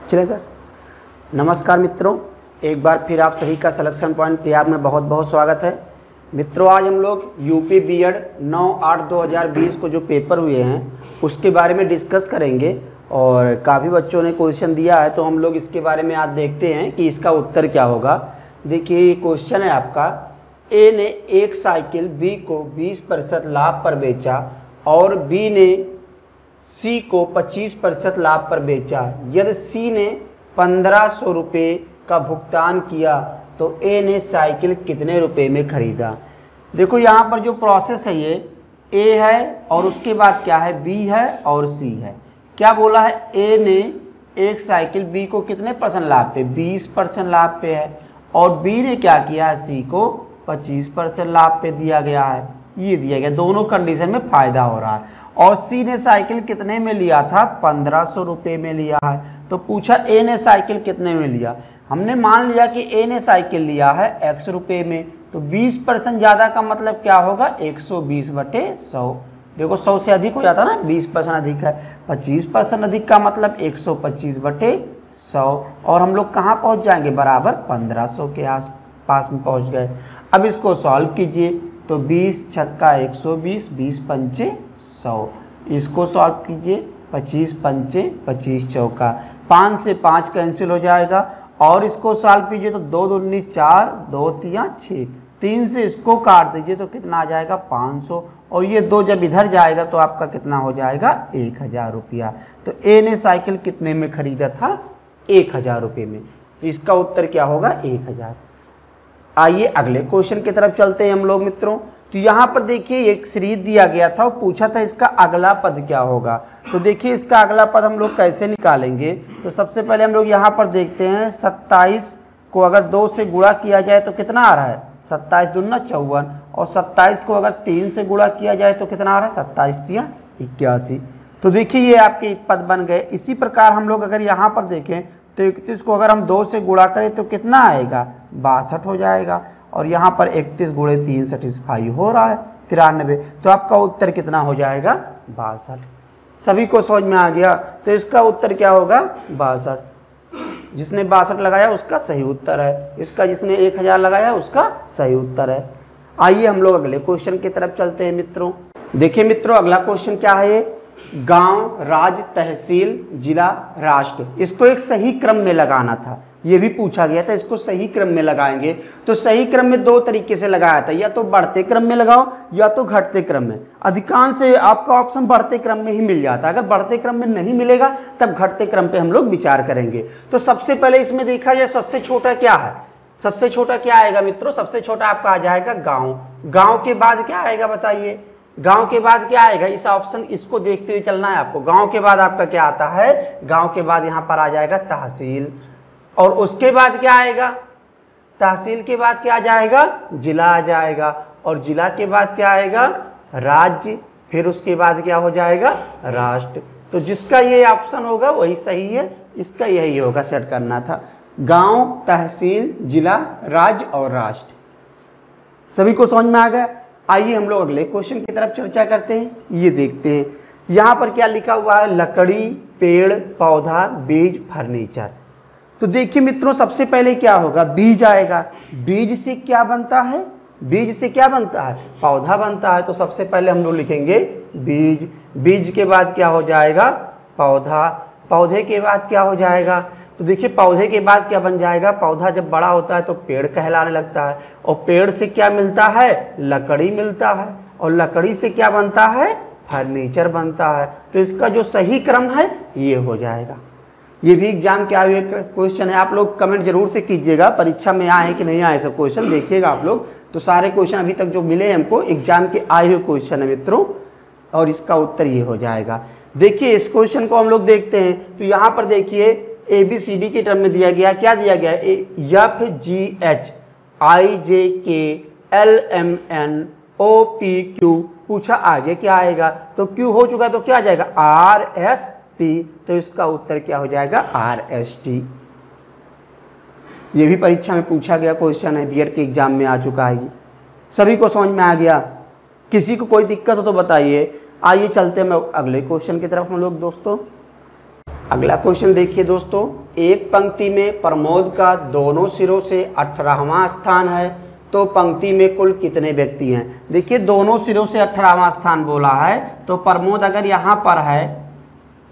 चलिए सर। नमस्कार मित्रों, एक बार फिर आप सभी का सिलेक्शन पॉइंट प्रयाग में बहुत बहुत स्वागत है। मित्रों, आज हम लोग यूपी बीएड 9/8/2020 को जो पेपर हुए हैं उसके बारे में डिस्कस करेंगे और काफ़ी बच्चों ने क्वेश्चन दिया है, तो हम लोग इसके बारे में आज देखते हैं कि इसका उत्तर क्या होगा। देखिए, ये क्वेश्चन है आपका, ए ने एक साइकिल बी को 20% लाभ पर बेचा और बी ने सी को 25% लाभ पर बेचा। यदि सी ने 1500 रुपये का भुगतान किया तो ए ने साइकिल कितने रुपए में खरीदा। देखो, यहाँ पर जो प्रोसेस है ये ए है और उसके बाद क्या है, बी है और सी है। क्या बोला है, ए ने एक साइकिल बी को कितने परसेंट लाभ पे, 20% लाभ पे है, और बी ने क्या किया है, सी को 25% लाभ पे दिया गया है। ये दिया गया, दोनों कंडीशन में फ़ायदा हो रहा है। और सी ने साइकिल कितने में लिया था, 1500 रुपये में लिया है। तो पूछा ए ने साइकिल कितने में लिया। हमने मान लिया कि ए ने साइकिल लिया है x रुपये में, तो 20% ज़्यादा का मतलब क्या होगा, 120/100। देखो 100 से अधिक हो जाता ना, 20% अधिक है। 25% अधिक का मतलब 125/100, और हम लोग कहाँ पहुँच जाएंगे, बराबर 1500 के आस पास में पहुँच गए। अब इसको सॉल्व कीजिए, तो 20 छक्का 120, 20 पंचे 100। इसको सॉल्व कीजिए, 25 पंचे 25 चौका, 5 से 5 कैंसिल हो जाएगा। और इसको सॉल्व कीजिए तो 2 दूनी 4, 2 तिया 6, 3 से इसको काट दीजिए तो कितना आ जाएगा, 500। और ये 2 जब इधर जाएगा तो आपका कितना हो जाएगा, 1000 रुपया। तो ए ने साइकिल कितने में खरीदा था, 1000 रुपये में। तो इसका उत्तर क्या होगा, 1000। आइए अगले क्वेश्चन की तरफ चलते हैं हम लोग मित्रों। तो यहाँ पर देखिए, एक सीरीज दिया गया था और पूछा था इसका अगला पद क्या होगा। तो देखिए, इसका अगला पद हम लोग कैसे निकालेंगे। तो सबसे पहले हम लोग यहाँ पर देखते हैं, 27 को अगर 2 से गुणा किया जाए तो कितना आ रहा है, 27 दूना 54, और 27 को अगर 3 से गुणा किया जाए तो कितना आ रहा है, 27 तिया 81। तो देखिए, ये आपके पद बन गए। इसी प्रकार हम लोग अगर यहाँ पर देखें तो 31 को अगर हम 2 से गुणा करें तो कितना आएगा, 62 हो जाएगा। और यहाँ पर 31 × 3 सैटिस्फाई हो रहा है, 93। तो आपका उत्तर कितना हो जाएगा, 62। सभी को समझ में आ गया। तो इसका उत्तर क्या होगा, 62। जिसने 62 लगाया उसका सही उत्तर है। इसका जिसने 1000 लगाया उसका सही उत्तर है। आइए हम लोग अगले क्वेश्चन की तरफ चलते हैं मित्रों। देखिए मित्रों, अगला क्वेश्चन क्या है, गांव, राज्य, तहसील, जिला, राष्ट्र। इसको एक सही क्रम में लगाना था, ये भी पूछा गया था। इसको सही क्रम में लगाएंगे तो सही क्रम में 2 तरीके से लगाया था, या तो बढ़ते क्रम में लगाओ या तो घटते क्रम में। अधिकांश आपका ऑप्शन बढ़ते क्रम में ही मिल जाता है। अगर बढ़ते क्रम में नहीं मिलेगा तब घटते क्रम पे हम लोग विचार करेंगे। तो सबसे पहले इसमें देखा जाए, सबसे छोटा क्या है, सबसे छोटा क्या आएगा मित्रों, सबसे छोटा आपका आ जाएगा गाँव। गाँव के बाद क्या आएगा बताइए, गांव के बाद क्या आएगा, इस ऑप्शन इसको देखते हुए चलना है आपको। गांव के बाद आपका क्या आता है, गांव के बाद यहां पर आ जाएगा तहसील, और उसके बाद क्या आएगा, तहसील के बाद क्या आ जाएगा, जिला आ जाएगा, और जिला के बाद क्या आएगा, राज्य, फिर उसके बाद क्या हो जाएगा, राष्ट्र। तो जिसका ये ऑप्शन होगा वही सही है, इसका यही होगा, सेट करना था। गांव, तहसील, जिला, राज्य और राष्ट्र। सभी को समझ में आ गया। आइए हम लोग अगले क्वेश्चन की तरफ चर्चा करते हैं। ये देखते हैं यहाँ पर क्या लिखा हुआ है, लकड़ी, पेड़, पौधा, बीज, फर्नीचर। तो देखिए मित्रों, सबसे पहले क्या होगा, बीज आएगा। बीज से क्या बनता है, बीज से क्या बनता है, पौधा बनता है। तो सबसे पहले हम लोग लिखेंगे बीज। बीज के बाद क्या हो जाएगा, पौधा। पौधे के बाद क्या हो जाएगा, तो देखिए पौधे के बाद क्या बन जाएगा, पौधा जब बड़ा होता है तो पेड़ कहलाने लगता है, और पेड़ से क्या मिलता है, लकड़ी मिलता है, और लकड़ी से क्या बनता है, फर्नीचर बनता है। तो इसका जो सही क्रम है ये हो जाएगा। ये भी एग्जाम के आए हुए क्वेश्चन है, आप लोग कमेंट जरूर से कीजिएगा, परीक्षा में आए कि नहीं आए सब क्वेश्चन देखिएगा आप लोग। तो सारे क्वेश्चन अभी तक जो मिले हमको एग्जाम के आए हुए क्वेश्चन है मित्रों, और इसका उत्तर ये हो जाएगा। देखिए इस क्वेश्चन को हम लोग देखते हैं, तो यहाँ पर देखिए ABCD के टर्म में दिया गया, क्या दिया गया, FGH IJK LMN OPQ। पूछा आगे क्या आएगा, तो Q हो चुका तो क्या आ जाएगा, RST। तो इसका उत्तर क्या हो जाएगा, RST। ये भी परीक्षा में पूछा गया क्वेश्चन है, बीएड के एग्जाम में आ चुका है। सभी को समझ में आ गया, किसी को कोई दिक्कत हो तो बताइए। आइए चलते हैं अगले क्वेश्चन की तरफ हम लोग दोस्तों। अगला क्वेश्चन देखिए दोस्तों, एक पंक्ति में प्रमोद का दोनों सिरों से 18वां स्थान है, तो पंक्ति में कुल कितने व्यक्ति हैं। देखिए दोनों सिरों से 18वां स्थान बोला है, तो प्रमोद अगर यहाँ पर है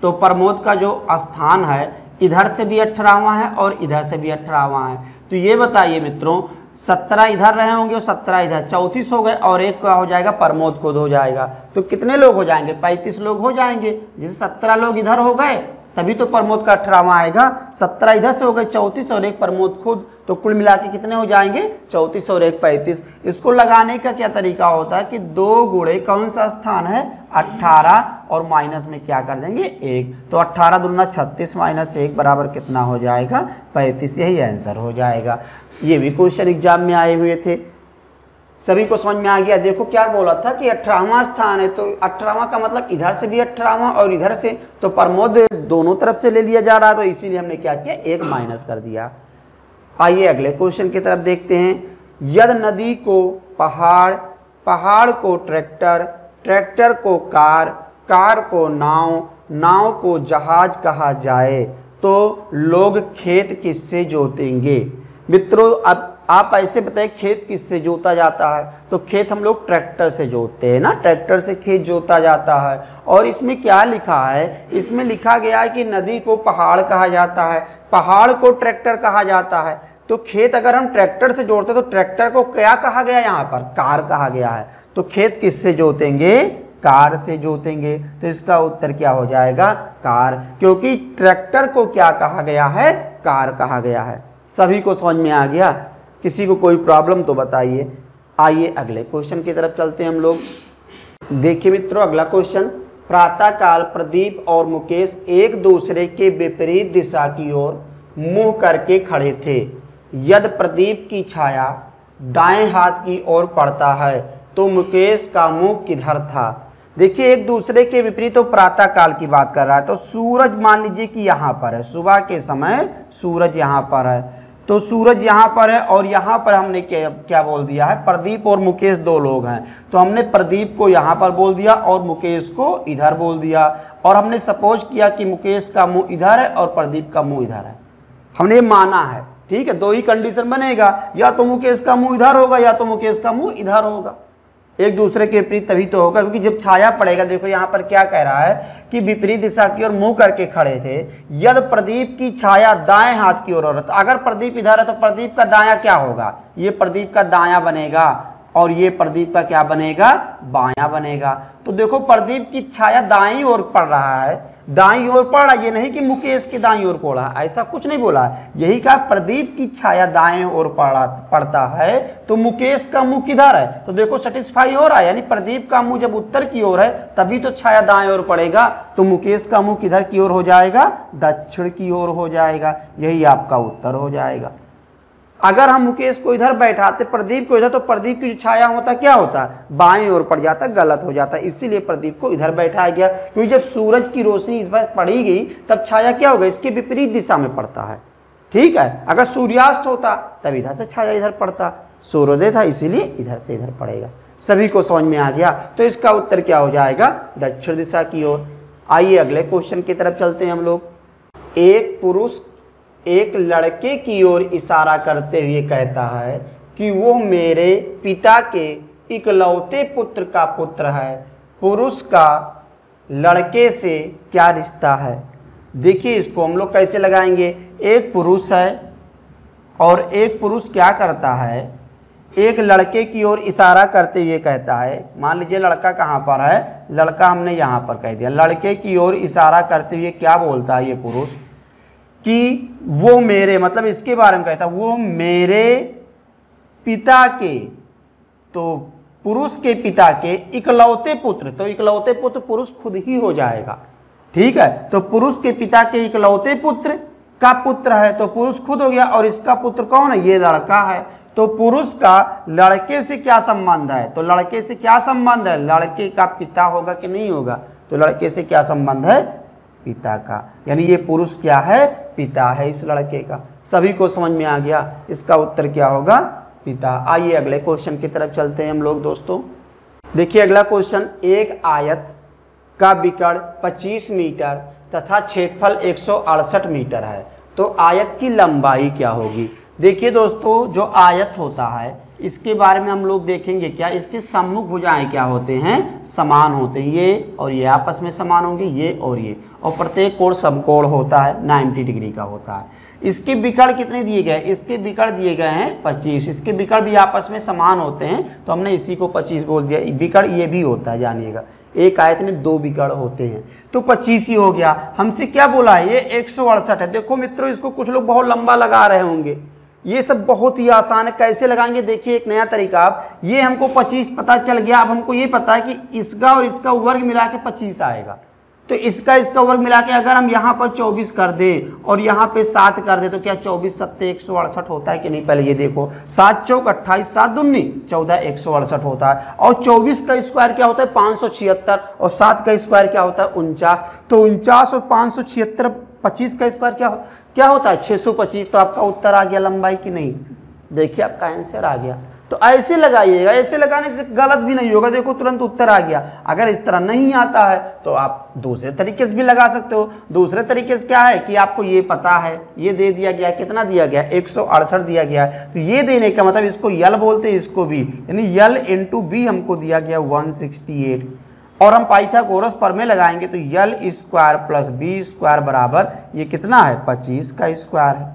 तो प्रमोद का जो स्थान है इधर से भी 18वां है और इधर से भी 18वां है। तो ये बताइए मित्रों, 17 इधर रहे होंगे और 17 इधर, 34 हो गए और एक का हो जाएगा प्रमोद खुद हो जाएगा। तो कितने लोग हो जाएंगे, 35 लोग हो जाएंगे। जैसे 17 लोग इधर हो गए तभी तो प्रमोद का 18वां आएगा, 17 इधर से हो गए 34 और एक प्रमोद खुद, तो कुल मिला के कितने हो जाएंगे 34 और एक 35। इसको लगाने का क्या तरीका होता है कि 2 गुणे कौन सा स्थान है 18 और माइनस में क्या कर देंगे 1, तो 18 दूना 36 माइनस 1 बराबर कितना हो जाएगा 35। यही आंसर हो जाएगा। ये भी क्वेश्चन एग्जाम में आए हुए थे, सभी को समझ में आ गया। देखो क्या बोला था कि 18वां स्थान है, तो 18वां का मतलब इधर से भी 18वां और इधर से, तो प्रमोद दोनों तरफ से ले लिया जा रहा है, तो इसीलिए हमने क्या किया 1 माइनस कर दिया। आइए अगले क्वेश्चन की तरफ देखते हैं। यदि नदी को पहाड़, पहाड़ को ट्रैक्टर, ट्रैक्टर को कार, कार को नाव, नाव को जहाज कहा जाए, तो लोग खेत किससे जोतेंगे। मित्रों अब आप ऐसे बताएं खेत किससे जोता जाता है, तो खेत हम लोग ट्रैक्टर से जोतते हैं ना, ट्रैक्टर से खेत जोता जाता है। और इसमें क्या लिखा है, इसमें लिखा गया है कि नदी को पहाड़ कहा जाता है, पहाड़ को ट्रैक्टर कहा जाता है। तो खेत अगर हम ट्रैक्टर से जोड़ते तो ट्रैक्टर को क्या कहा गया, यहाँ पर कार कहा गया है। तो खेत किससे जोतेंगे, कार से जोतेंगे। तो इसका उत्तर क्या हो जाएगा कार, क्योंकि ट्रैक्टर को क्या कहा गया है, कार कहा गया है। सभी को समझ में आ गया, किसी को कोई प्रॉब्लम तो बताइए। आइए अगले क्वेश्चन की तरफ चलते हैं हम लोग। देखिए मित्रों अगला क्वेश्चन, प्रातःकाल प्रदीप और मुकेश एक दूसरे के विपरीत दिशा की ओर मुंह करके खड़े थे। यदि प्रदीप की छाया दाएं हाथ की ओर पड़ता है तो मुकेश का मुंह किधर था। देखिए एक दूसरे के विपरीत, तो प्रातः काल की बात कर रहा है, तो सूरज मान लीजिए कि यहाँ पर है, सुबह के समय सूरज यहाँ पर है, तो सूरज यहाँ पर है और यहाँ पर हमने क्या बोल दिया है, प्रदीप और मुकेश 2 लोग हैं, तो हमने प्रदीप को यहाँ पर बोल दिया और मुकेश को इधर बोल दिया। और हमने सपोज किया कि मुकेश का मुंह इधर है और प्रदीप का मुंह इधर है, हमने माना है। ठीक है, 2 ही कंडीशन बनेगा, या तो मुकेश का मुंह इधर होगा या तो मुकेश का मुंह इधर होगा। एक दूसरे के विपरीत तभी तो होगा, क्योंकि जब छाया पड़ेगा, देखो यहाँ पर क्या कह रहा है कि विपरीत दिशा की ओर मुंह करके खड़े थे। यदि प्रदीप की छाया दाएं हाथ की ओर हो, अगर प्रदीप इधर है तो प्रदीप का दायां क्या होगा, ये प्रदीप का दायां बनेगा और ये प्रदीप का क्या बनेगा, बायां बनेगा। तो देखो प्रदीप की छाया दाईं ओर पड़ रहा है, दाईं ओर पड़ रहा है, ये नहीं कि मुकेश की दाईं ओर पड़ा, ऐसा कुछ नहीं बोला, यही कहा प्रदीप की छाया दाएं ओर पड़ता है तो मुकेश का मुंह किधर है। तो देखो सेटिस्फाई हो रहा है, यानी प्रदीप का मुंह जब उत्तर की ओर है तभी तो छाया दाएं ओर पड़ेगा, तो मुकेश का मुंह किधर की ओर हो जाएगा, दक्षिण की ओर हो जाएगा। यही आपका उत्तर हो जाएगा। अगर हम मुकेश को इधर बैठाते प्रदीप को इधर, तो प्रदीप की जो छाया होता क्या होता, बाएं ओर पड़ जाता, गलत हो जाता। इसीलिए प्रदीप को इधर बैठाया गया, क्योंकि जब सूरज की रोशनी इस पर पड़ी गई तब छाया क्या होगा, इसके विपरीत दिशा में पड़ता है। ठीक है, अगर सूर्यास्त होता तब इधर से छाया इधर पड़ता, सूर्योदय था इसीलिए इधर से इधर पड़ेगा। सभी को समझ में आ गया, तो इसका उत्तर क्या हो जाएगा, दक्षिण दिशा की ओर। आइए अगले क्वेश्चन की तरफ चलते हैं हम लोग। एक पुरुष एक लड़के की ओर इशारा करते हुए कहता है कि वो मेरे पिता के इकलौते पुत्र का पुत्र है। पुरुष का लड़के से क्या रिश्ता है। देखिए इसको हम लोग कैसे लगाएंगे। एक पुरुष है और एक पुरुष क्या करता है, एक लड़के की ओर इशारा करते हुए कहता है, मान लीजिए लड़का कहाँ पर है, लड़का हमने यहाँ पर कह दिया, लड़के की ओर इशारा करते हुए क्या बोलता है ये पुरुष कि वो मेरे, मतलब इसके बारे में कहता है वो मेरे पिता के, तो पुरुष के पिता के इकलौते पुत्र, तो इकलौते पुत्र पुरुष खुद ही हो जाएगा। ठीक है, तो पुरुष के पिता के इकलौते पुत्र का पुत्र है, तो पुरुष खुद हो गया, और इसका पुत्र कौन है, ये लड़का है। तो पुरुष का लड़के से क्या संबंध है, तो लड़के से क्या संबंध है, लड़के का पिता होगा कि नहीं होगा, तो लड़के से क्या संबंध है, पिता का, यानी ये पुरुष क्या है, पिता है इस लड़के का। सभी को समझ में आ गया, इसका उत्तर क्या होगा, पिता। आइए अगले क्वेश्चन की तरफ चलते हैं हम लोग दोस्तों। देखिए अगला क्वेश्चन, एक आयत का विकर्ण 25 मीटर तथा क्षेत्रफल 168 मीटर है, तो आयत की लंबाई क्या होगी। देखिए दोस्तों, जो आयत होता है इसके बारे में हम लोग देखेंगे क्या, इसके सम्मुख भुजाएं क्या होते हैं, समान होते हैं। ये और ये आपस में समान होंगे, ये और ये, और प्रत्येक कोण समकोण होता है, 90 डिग्री का होता है। इसके विकर्ण कितने दिए गए, इसके विकर्ण दिए गए हैं 25। इसके विकर्ण भी आपस में समान होते हैं, तो हमने इसी को 25 बोल दिया। विकर्ण ये भी होता है, जानिएगा एक आयत में 2 विकर्ण होते हैं, तो 25 ही हो गया। हमसे क्या बोला है, ये 168 है। देखो मित्रों, इसको कुछ लोग बहुत लंबा लगा रहे होंगे, ये सब बहुत ही आसान है। कैसे लगाएंगे, देखिए एक नया तरीका। ये हमको 25 पता चल गया, अब हमको ये पता है कि इसका और इसका वर्ग मिला के 25 आएगा। तो इसका वर्ग मिला के अगर हम यहाँ पर 24 कर दे और यहाँ पे 7 कर दे, तो क्या 24 सत्ते 168 होता है कि नहीं। पहले ये देखो, 7 चौक 28, 7 दूनी 14, 168 होता है। और 24 का स्क्वायर क्या होता है, 576, और 7 का स्क्वायर क्या होता है, 49। तो 49 और 576, 25 का स्क्वायर क्या होता है, 625। तो आपका उत्तर आ गया लंबाई की नहीं। देखिए आपका आंसर आ गया। तो ऐसे लगाइएगा, ऐसे लगाने से गलत भी नहीं होगा। देखो तुरंत उत्तर आ गया। अगर इस तरह नहीं आता है तो आप दूसरे तरीके से भी लगा सकते हो। दूसरे तरीके से क्या है कि आपको ये पता है, ये दे दिया गया, कितना दिया गया, 168 दिया गया। तो ये देने का मतलब इसको यल बोलते हैं, इसको भी, यानी यल इंटू बी हमको दिया गया 168। और हम पाइथागोरस प्रमेय लगाएंगे तो L square plus B square बराबर ये कितना है, 25 का स्क्वायर है,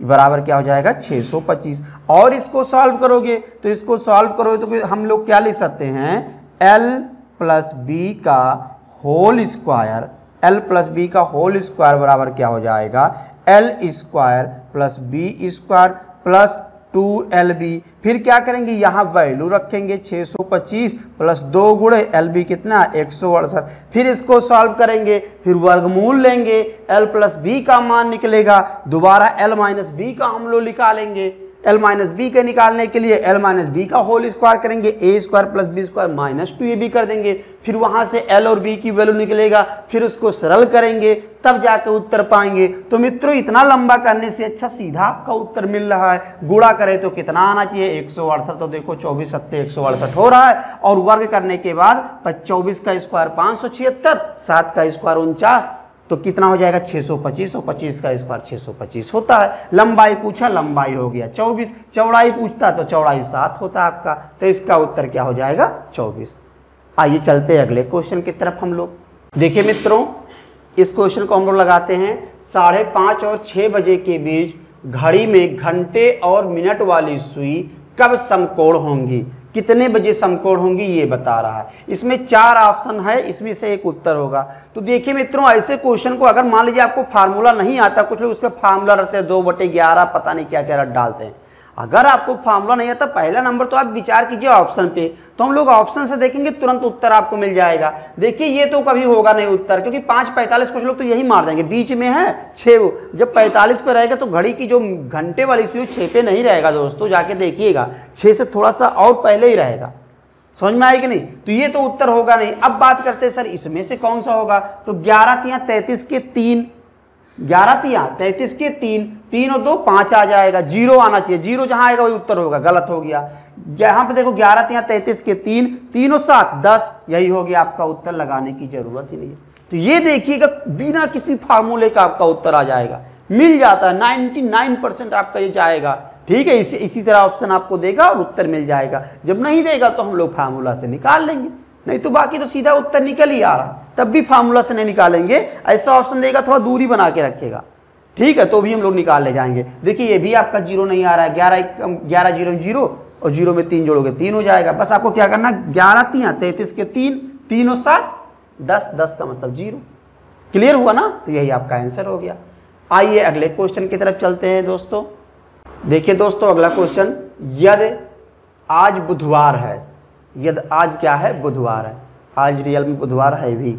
बराबर क्या हो जाएगा, 625। और इसको सॉल्व करोगे तो इसको सॉल्व करोगे तो हम लोग क्या लिख सकते हैं, l प्लस बी का whole square, l plus B का होल स्क्वायर बराबर क्या हो जाएगा, l square plus B square plus 2lb। फिर क्या करेंगे, यहाँ वैल्यू रखेंगे 625 प्लस 2 गुणे lb कितना, 168। फिर इसको सॉल्व करेंगे, फिर वर्गमूल लेंगे, l प्लस बी का मान निकलेगा, दोबारा l माइनस बी का हम लोग निकालेंगे। l माइनस बी के निकालने के लिए l माइनस बी का होल स्क्वायर करेंगे, a square plus B square minus 2ab कर देंगे। फिर वहां से l और b की वैल्यू निकलेगा, फिर उसको सरल करेंगे, तब जाके उत्तर पाएंगे। तो मित्रों, इतना लंबा करने से अच्छा सीधा आपका उत्तर मिल रहा है। गुणा करें तो कितना आना चाहिए, 168। तो देखो 24 सत्ते 168 हो रहा है। और वर्ग करने के बाद 24 का स्क्वायर 576, 7 का स्क्वायर 49, तो कितना हो जाएगा, 625। और 25 का स्क्वायर 625 होता है। लंबाई पूछा, लंबाई हो गया 24। चौड़ाई पूछता तो चौड़ाई 7 होता आपका। तो इसका उत्तर क्या हो जाएगा, 24। आइए चलते हैं अगले क्वेश्चन की तरफ हम लोग। देखिए मित्रों, इस क्वेश्चन को हम लोग लगाते हैं। 5:30 और 6 बजे के बीच घड़ी में घंटे और मिनट वाली सुई कब समकोण होंगी, कितने बजे समकोण होंगी, ये बता रहा है। इसमें 4 ऑप्शन है, इसमें से एक उत्तर होगा। तो देखिए मित्रों, ऐसे क्वेश्चन को अगर मान लीजिए आपको फार्मूला नहीं आता, कुछ लोग उसका फार्मूला रहते हैं 2/11 पता नहीं क्या क्या डालते हैं। अगर आपको फार्मूला नहीं आता, पहला नंबर तो आप विचार कीजिए ऑप्शन पे। तो हम लोग ऑप्शन से देखेंगे, तुरंत उत्तर आपको मिल जाएगा। देखिए ये तो कभी होगा नहीं उत्तर, क्योंकि 5:45 कुछ लोग तो यही मार देंगे, बीच में है 6। जब 45 पे रहेगा तो घड़ी की जो घंटे वाली सुई 6 पे नहीं रहेगा दोस्तों, जाके देखिएगा 6 से थोड़ा सा और पहले ही रहेगा। समझ में आएगी नहीं, तो ये तो उत्तर होगा नहीं। अब बात करते हैं सर इसमें से कौन सा होगा। तो 11×33 के 3, 11×33 के 3, 3 और 2 5 आ जाएगा, 0 आना चाहिए। 0 जहां आएगा वही उत्तर होगा, गलत हो गया। यहां पे देखो 11×33 के 3, 3 और 7 10, यही हो गया आपका उत्तर, लगाने की जरूरत ही नहीं है। तो ये देखिएगा, बिना किसी फार्मूले का आपका उत्तर आ जाएगा, मिल जाता है। 99% आपका ये जाएगा। ठीक है, इसी तरह ऑप्शन आपको देगा और उत्तर मिल जाएगा। जब नहीं देगा तो हम लोग फार्मूला से निकाल लेंगे, नहीं तो बाकी तो सीधा उत्तर निकल ही आ रहा, तब भी फार्मूला से नहीं निकालेंगे। ऐसा ऑप्शन देगा थोड़ा दूरी बना के रखेगा, ठीक है, तो भी हम लोग निकाल ले जाएंगे। देखिए ये भी आपका 0 नहीं आ रहा है, 11 0 0 और 0 में 3 जोड़ोगे 3 हो जाएगा। बस आपको क्या करना, 11×33 के 3, 3 और 7 10, 10 का मतलब 0। क्लियर हुआ ना, तो यही आपका आंसर हो गया। आइए अगले क्वेश्चन की तरफ चलते हैं दोस्तों। देखिए दोस्तों, अगला क्वेश्चन, यदि आज बुधवार है, यदि आज क्या है, बुधवार है, आज रियल में बुधवार है भी,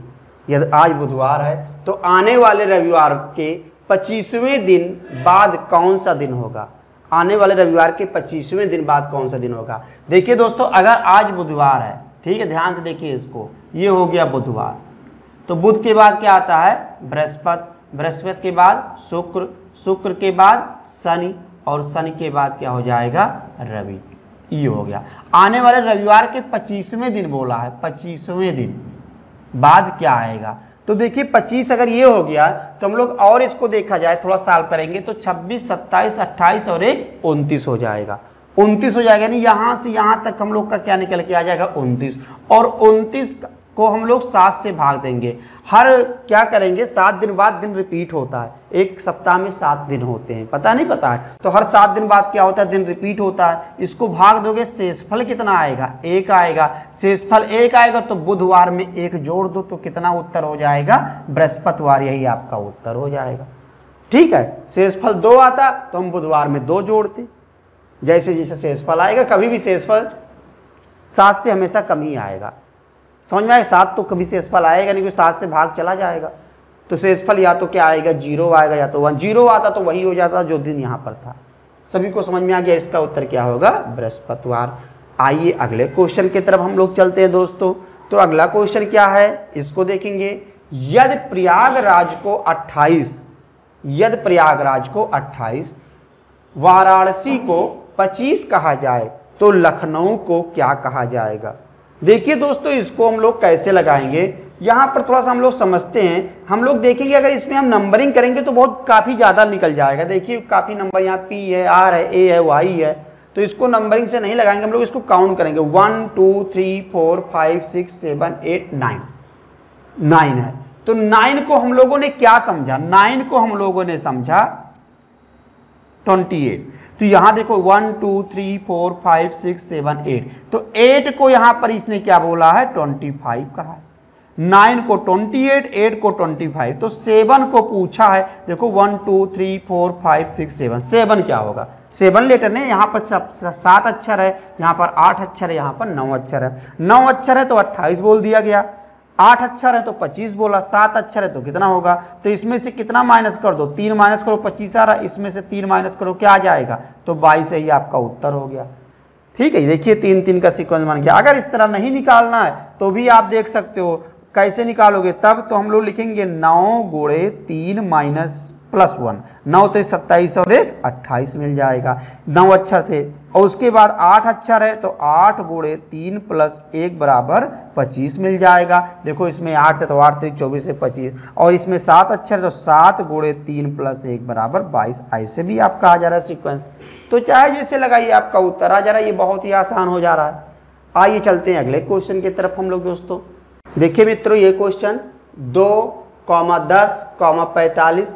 यदि आज बुधवार है तो आने वाले रविवार के 25वें दिन बाद कौन सा दिन होगा। आने वाले रविवार के 25वें दिन बाद कौन सा दिन होगा। देखिए दोस्तों, अगर आज बुधवार है, ठीक है, ध्यान से देखिए इसको, ये हो गया बुधवार, तो बुध के बाद क्या आता है, बृहस्पति, बृहस्पति के बाद शुक्र, शुक्र के बाद शनि, और शनि के बाद क्या हो जाएगा, रवि। ये हो गया। आने वाले रविवार के 25वें दिन बोला है, 25वें दिन बाद क्या आएगा। तो तो देखिए 25 अगर ये हो गया तो हम लोग और इसको देखा जाए, थोड़ा सॉल्व करेंगे तो 26, 27, 28 और एक 29 हो जाएगा। 29 हो जाएगा, यानी यहाँ से यहाँ तक हम लोग का क्या निकल के आ जाएगा 29, और 29 को हम लोग 7 से भाग देंगे। हर क्या करेंगे 7 दिन बाद दिन रिपीट होता है, एक सप्ताह में 7 दिन होते हैं, पता नहीं पता है, तो हर 7 दिन बाद क्या होता है दिन रिपीट होता है। इसको भाग दोगे शेषफल कितना आएगा 1 आएगा, शेषफल 1 आएगा तो बुधवार में 1 जोड़ दो तो कितना उत्तर हो जाएगा बृहस्पतिवार, यही आपका उत्तर हो जाएगा। ठीक है, शेषफल 2 आता तो हम बुधवार में 2 जोड़ते, जैसे जैसे शेषफल आएगा कभी भी शेषफल 7 से हमेशा कम ही आएगा। समझ में आए, 7 तो कभी शेषफल आएगा नहीं, क्योंकि 7 से भाग चला जाएगा, तो शेषफल या तो क्या आएगा 0 आएगा या तो 1। 0 आता तो वही हो जाता जो दिन यहाँ पर था। सभी को समझ में आ गया, इसका उत्तर क्या होगा बृहस्पतिवार। आइए अगले क्वेश्चन की तरफ हम लोग चलते हैं दोस्तों। तो अगला क्वेश्चन क्या है इसको देखेंगे। यदि प्रयागराज को 28, वाराणसी को 25 कहा जाए तो लखनऊ को क्या कहा जाएगा। देखिए दोस्तों, इसको हम लोग कैसे लगाएंगे, यहाँ पर थोड़ा सा हम लोग समझते हैं। हम लोग देखेंगे अगर इसमें हम नंबरिंग करेंगे तो बहुत काफ़ी ज़्यादा निकल जाएगा। देखिए काफ़ी नंबर यहाँ P है, R है, A है, Y है, तो इसको नंबरिंग से नहीं लगाएंगे, हम लोग इसको काउंट करेंगे। 1 2 3 4 5 6 7 8 9 है। तो 9 को हम लोगों ने क्या समझा, 9 को हम लोगों ने समझा 28। तो यहां देखो 1 2 3 4 5 6 7 8, तो 8 को यहां पर इसने क्या बोला है 25 कहा है। 9 को 28, 8 को 25, तो 7 को पूछा है। देखो 1 2 3 4 5 6 7, 7 क्या होगा, 7 लेटर ने यहाँ पर 7 अक्षर है, यहाँ पर 8 अक्षर है, यहाँ पर 9 अक्षर है। 9 अक्षर है तो 28 बोल दिया गया, 8 अक्षर है तो 25 बोला, 7 अक्षर है तो कितना होगा, तो इसमें से कितना माइनस कर दो, 3 माइनस करो 25 आ रहा, इसमें से 3 माइनस करो क्या आ जाएगा, तो 22 ही आपका उत्तर हो गया। ठीक है, देखिए 3 3 का सीक्वेंस बन गया। अगर इस तरह नहीं निकालना है तो भी आप देख सकते हो, कैसे निकालोगे तब, तो हम लोग लिखेंगे 9 गुणे 3 माइनस प्लस 1, 9 तो 27 और 1 28 मिल जाएगा। 9 अक्षर थे और उसके बाद 8 अक्षर है तो 8 गुणे 3 प्लस 1 बराबर 25 मिल जाएगा। देखो इसमें 8 थे तो 8 थे 24 से 25, और इसमें 7 अक्षर है तो 7 गुणे 3 प्लस 1 बराबर 22। ऐसे भी आपका आ जा रहा है सीक्वेंस, तो चाहे जैसे लगाइए आपका उत्तर आ जा रहा है। ये बहुत ही आसान हो जा रहा है। आइए चलते हैं अगले क्वेश्चन की तरफ हम लोग दोस्तों। देखिए मित्रों, ये क्वेश्चन 2, 10, 45,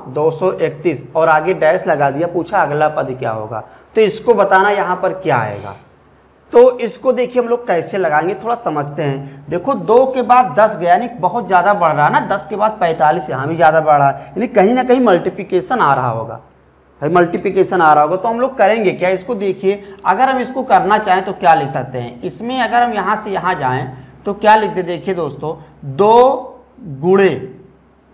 231 और आगे डैश लगा दिया, पूछा अगला पद क्या होगा, तो इसको बताना यहाँ पर क्या आएगा। तो इसको देखिए हम लोग कैसे लगाएंगे, थोड़ा समझते हैं। देखो 2 के बाद 10 गया, यानी बहुत ज़्यादा बढ़ रहा है ना, 10 के बाद 45 यहाँ भी ज़्यादा बढ़ रहा है, यानी कहीं ना कहीं मल्टीप्लिकेशन आ रहा होगा, मल्टीप्लिकेशन आ रहा होगा। तो हम लोग करेंगे क्या, इसको देखिए, अगर हम इसको करना चाहें तो क्या लिख सकते हैं। इसमें अगर हम यहाँ से यहाँ जाएँ तो क्या लिख दे, देखिए दोस्तों 2 गुणे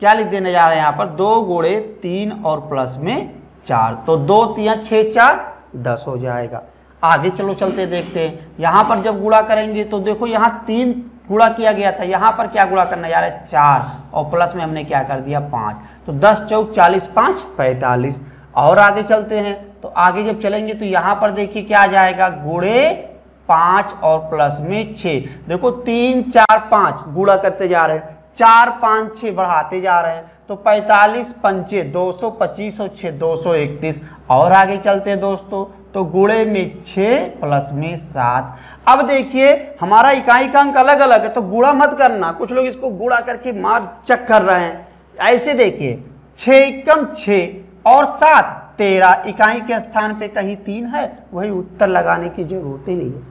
क्या लिख देने जा रहे हैं यहाँ पर, 2 गुणे 3 और प्लस में 4, तो 2 3 6 4 10 हो जाएगा। आगे चलो चलते देखते हैं। यहाँ पर जब गुणा करेंगे तो देखो यहाँ 3 गुणा किया गया था, यहाँ पर क्या गुणा करना जा रहा है 4, और प्लस में हमने क्या कर दिया 5, तो 10 चौक 40, 5 45। और आगे चलते हैं, तो आगे जब चलेंगे तो यहाँ पर देखिए क्या आ जाएगा, गुणे 5 और प्लस में 6। देखो 3 4 5 गुणा करते जा रहे हैं, 4 5 6 बढ़ाते जा रहे हैं, तो 45 पंचे 225 और 6 231। और आगे चलते हैं दोस्तों, तो गुणे में 6 प्लस में 7। अब देखिए हमारा इकाई का अंक अलग अलग है, तो गुणा मत करना, कुछ लोग इसको गुणा करके मार चेक कर रहे हैं। ऐसे देखिए 6 कम 6 और 7 13, इकाई के स्थान पे कहीं 3 है, वही उत्तर लगाने की जरूरत ही नहीं है।